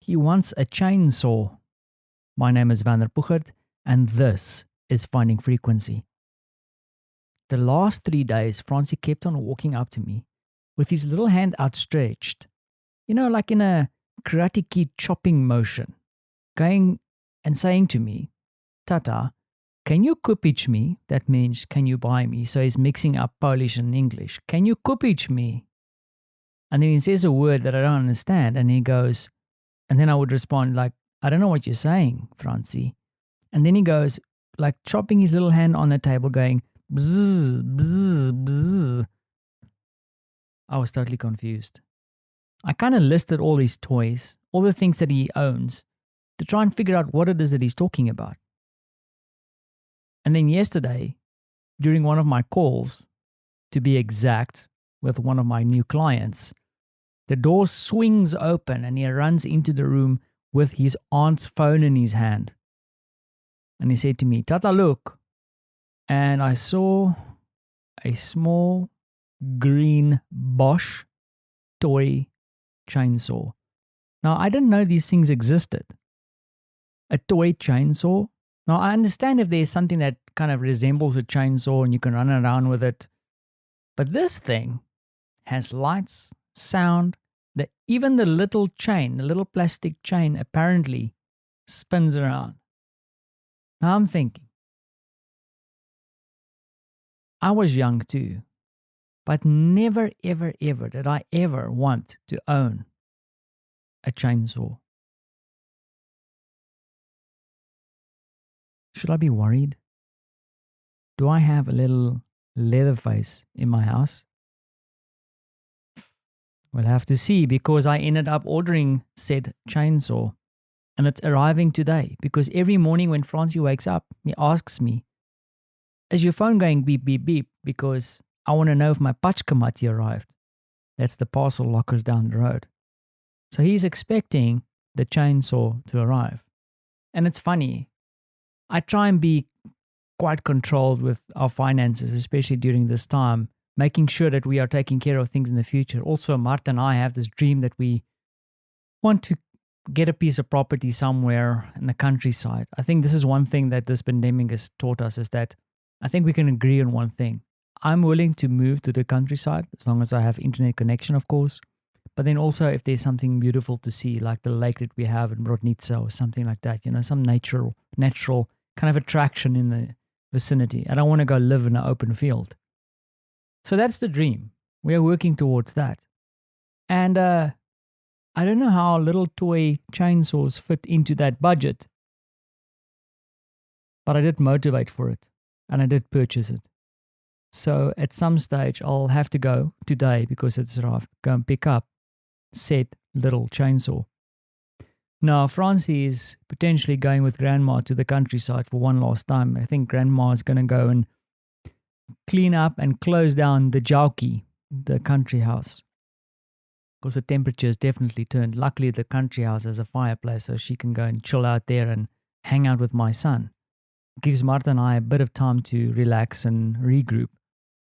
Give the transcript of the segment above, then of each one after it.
He wants a chainsaw. My name is Vander Puchert, and this is Finding Frequency. The last 3 days, Francie kept on walking up to me with his little hand outstretched, like in a Karate Kid chopping motion, going and saying to me, Tata, can you kupić me? That means, can you buy me? So he's mixing up Polish and English. Can you kupić me? And then he says a word that I don't understand, and he goes, and then I would respond like, I don't know what you're saying, Francie. And then he goes, like chopping his little hand on the table, going, bzz, bzz, bzz. I was totally confused. I kind of listed all his toys, all the things that he owns, to try and figure out what it is that he's talking about. And then yesterday, during one of my calls, to be exact, with one of my new clients, the door swings open and he runs into the room with his aunt's phone in his hand. And he said to me, Tata, look. And I saw a small green Bosch toy chainsaw. Now, I didn't know these things existed. A toy chainsaw. Now, I understand if there's something that kind of resembles a chainsaw and you can run around with it. But this thing has lights, sound, even the little chain, the little plastic chain apparently spins around. Now I'm thinking, I was young too, but never, ever, ever did I ever want to own a chainsaw. Should I be worried? Do I have a little Leatherface in my house? We'll have to see, because I ended up ordering said chainsaw and it's arriving today, because every morning when Francie wakes up, he asks me, is your phone going beep, beep, beep? Because I want to know if my paczkomat arrived. That's the parcel lockers down the road. So he's expecting the chainsaw to arrive. And it's funny, I try and be quite controlled with our finances, especially during this time, making sure that we are taking care of things in the future. Also, Martha and I have this dream that we want to get a piece of property somewhere in the countryside. I think this is one thing that this pandemic has taught us, is that I think we can agree on one thing. I'm willing to move to the countryside as long as I have internet connection, of course. But then also if there's something beautiful to see, like the lake that we have in Brodnica or something like that, some natural kind of attraction in the vicinity. I don't want to go live in an open field. So that's the dream. We are working towards that. And I don't know how little toy chainsaws fit into that budget, but I did motivate for it and I did purchase it. So at some stage I'll have to go today, because it's arrived, go and pick up said little chainsaw. Now, Francie is potentially going with Grandma to the countryside for one last time. I think Grandma is going to go and clean up and close down the Jaukie, the country house, because the temperature has definitely turned. Luckily, the country house has a fireplace, so she can go and chill out there and hang out with my son. It gives Martha and I a bit of time to relax and regroup.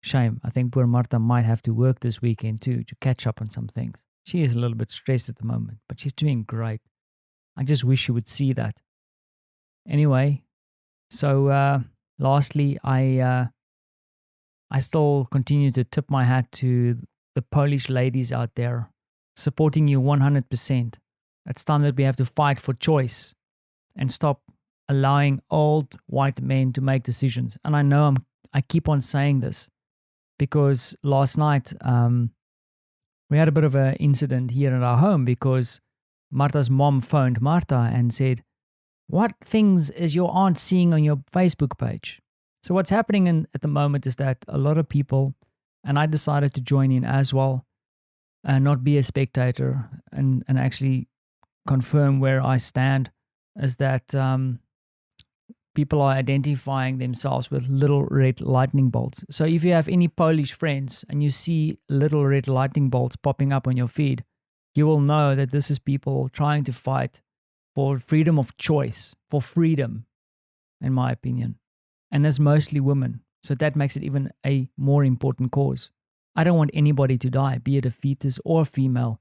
Shame. I think poor Martha might have to work this weekend too, to catch up on some things. She is a little bit stressed at the moment, but she's doing great. I just wish you would see that. Anyway, so lastly, I still continue to tip my hat to the Polish ladies out there, supporting you 100%. It's time that we have to fight for choice and stop allowing old white men to make decisions. And I know I keep on saying this because last night we had a bit of an incident here at our home, because Martha's mom phoned Martha and said, what things is your aunt seeing on your Facebook page? So what's happening at the moment is that a lot of people, and I decided to join in as well, and not be a spectator, and actually confirm where I stand, is that people are identifying themselves with little red lightning bolts. So if you have any Polish friends and you see little red lightning bolts popping up on your feed, you will know that this is people trying to fight for freedom of choice, for freedom, in my opinion. And that's mostly women. So that makes it even a more important cause. I don't want anybody to die, be it a fetus or a female.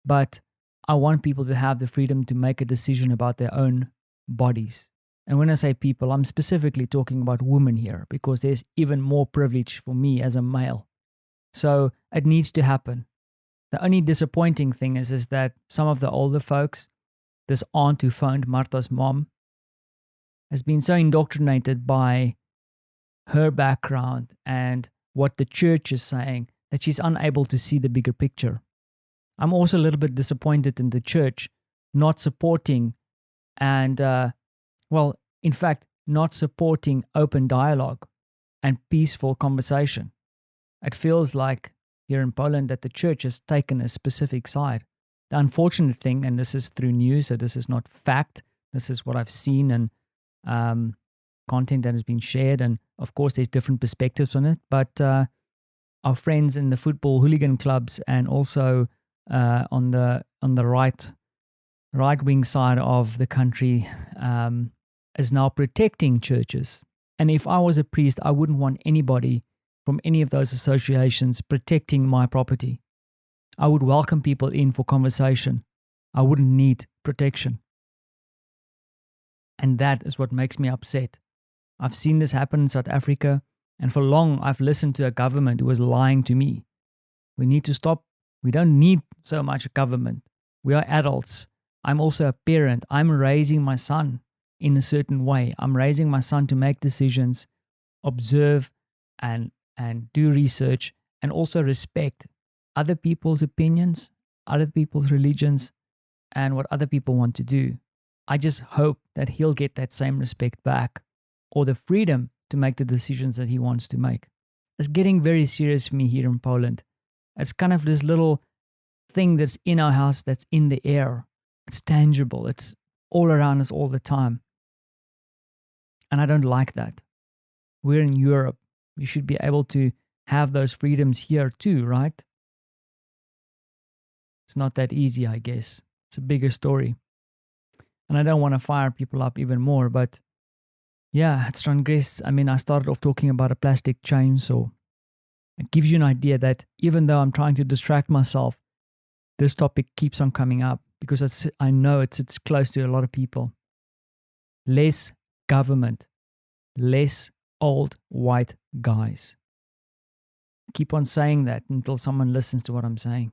But I want people to have the freedom to make a decision about their own bodies. And when I say people, I'm specifically talking about women here because there's even more privilege for me as a male. So it needs to happen. The only disappointing thing is that some of the older folks, this aunt who phoned Martha's mom, has been so indoctrinated by her background and what the church is saying that she's unable to see the bigger picture. I'm also a little bit disappointed in the church not supporting and, in fact, not supporting open dialogue and peaceful conversation. It feels like here in Poland that the church has taken a specific side. The unfortunate thing, and this is through news, so this is not fact, this is what I've seen and content that has been shared, and of course there's different perspectives on it, but our friends in the football hooligan clubs and also on the right wing side of the country is now protecting churches. And if I was a priest, I wouldn't want anybody from any of those associations protecting my property. I would welcome people in for conversation. I wouldn't need protection. And that is what makes me upset. I've seen this happen in South Africa, and for long I've listened to a government who was lying to me. We need to stop. We don't need so much government. We are adults. I'm also a parent. I'm raising my son in a certain way. I'm raising my son to make decisions, observe and do research, and also respect other people's opinions, other people's religions, and what other people want to do. I just hope that he'll get that same respect back, or the freedom to make the decisions that he wants to make. It's getting very serious for me here in Poland. It's kind of this little thing that's in our house that's in the air. It's tangible. It's all around us all the time. And I don't like that. We're in Europe. We should be able to have those freedoms here too, right? It's not that easy, I guess. It's a bigger story. And I don't want to fire people up even more, but yeah, it's transgressed. I mean, I started off talking about a plastic chainsaw. It gives you an idea that even though I'm trying to distract myself, this topic keeps on coming up because I know it sits close to a lot of people. Less government, less old white guys. Keep on saying that until someone listens to what I'm saying.